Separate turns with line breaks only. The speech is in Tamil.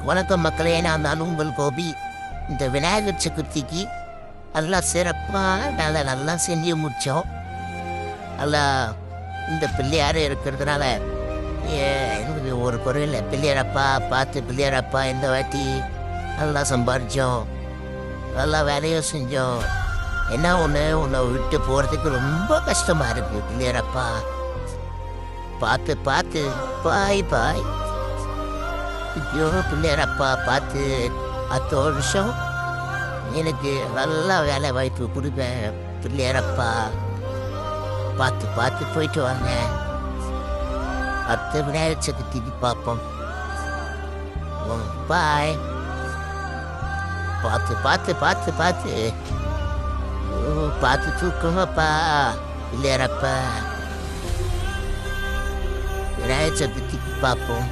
வணக்கம் மக்களே, நான் உங்கள் கோபி. இந்த விநாயகர் சதுர்த்திக்கு நல்லா சிறப்பாக நல்லா செஞ்சு முடித்தோம். நல்லா இந்த பிள்ளையார் இருக்கிறதுனால எனக்கு ஒரு குறையில் பிள்ளையாரப்பா பார்த்து பிள்ளையாரப்பா இந்த வாட்டி நல்லா சம்பாதிச்சோம், நல்லா வேலையும் செஞ்சோம். என்ன உன்னை விட்டு போகிறதுக்கு ரொம்ப கஷ்டமாக இருக்குது பிள்ளையாரப்பா. பார்த்து பார்த்து பாய் பாய். ஐயோ பிள்ளையாரப்பா பார்த்து 10 வருஷம் எனக்கு நல்லா வேலை வாய்ப்பு கொடுப்பேன் பிள்ளையாரப்பா. பார்த்து பார்த்து போயிட்டு வாங்க. அடுத்த விநாயகர் சதுர்த்திக்கு பார்ப்போம். பாய். பார்த்து பார்த்து பார்த்து பார்த்து பார்த்து தூக்கமாப்பா பிள்ளையாரப்பா. விநாயகர் சதுர்த்திக்கு பார்ப்போம்.